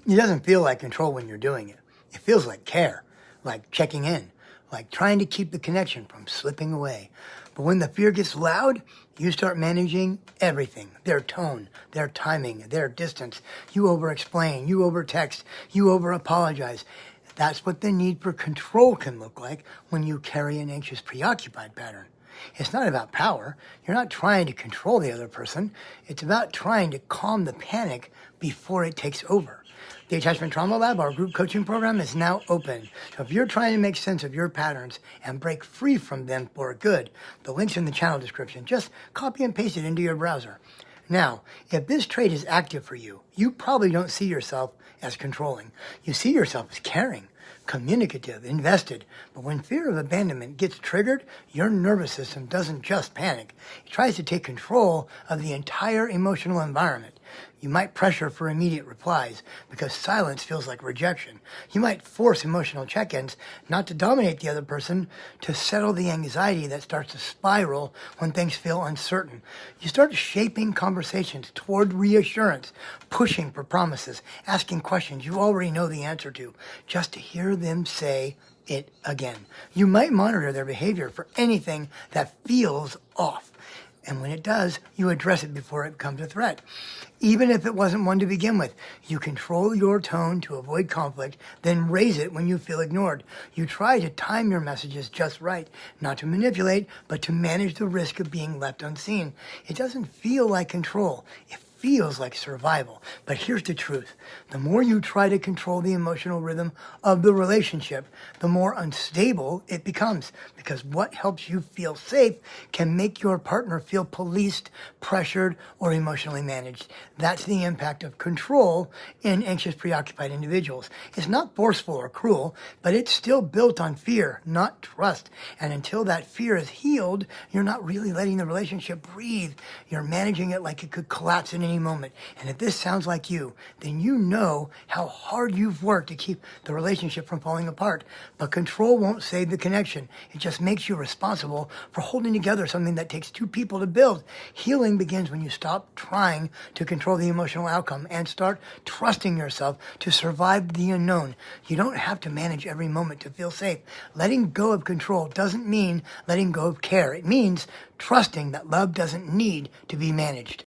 It doesn't feel like control when you're doing it. It feels like care, like checking in, like trying to keep the connection from slipping away. But when the fear gets loud, you start managing everything. Their tone, their timing, their distance. You over-explain, you over-text, you over-apologize. That's what the need for control can look like when you carry an anxious preoccupied pattern. It's not about power. You're not trying to control the other person. It's about trying to calm the panic before it takes over. The Attachment Trauma Lab, our group coaching program, is now open. So if you're trying to make sense of your patterns and break free from them for good, the link's in the channel description. Just copy and paste it into your browser. Now, if this trait is active for you, you probably don't see yourself as controlling. You see yourself as caring, communicative, invested. But when fear of abandonment gets triggered, your nervous system doesn't just panic. It tries to take control of the entire emotional environment. You might pressure for immediate replies because silence feels like rejection. You might force emotional check-ins, not to dominate the other person, to settle the anxiety that starts to spiral when things feel uncertain. You start shaping conversations toward reassurance, pushing for promises, asking questions you already know the answer to, just to hear them say it again. You might monitor their behavior for anything that feels off. And when it does, you address it before it becomes a threat. Even if it wasn't one to begin with, you control your tone to avoid conflict, then raise it when you feel ignored. You try to time your messages just right, not to manipulate, but to manage the risk of being left unseen. It doesn't feel like control. It feels like survival. But here's the truth. The more you try to control the emotional rhythm of the relationship, the more unstable it becomes. Because what helps you feel safe can make your partner feel policed, pressured, or emotionally managed. That's the impact of control in anxious preoccupied individuals. It's not forceful or cruel, but it's still built on fear, not trust. And until that fear is healed, you're not really letting the relationship breathe. You're managing it like it could collapse in any moment. And if this sounds like you, then you know how hard you've worked to keep the relationship from falling apart. But control won't save the connection. It just makes you responsible for holding together something that takes two people to build. Healing begins when you stop trying to control the emotional outcome and start trusting yourself to survive the unknown. You don't have to manage every moment to feel safe. Letting go of control doesn't mean letting go of care. It means trusting that love doesn't need to be managed.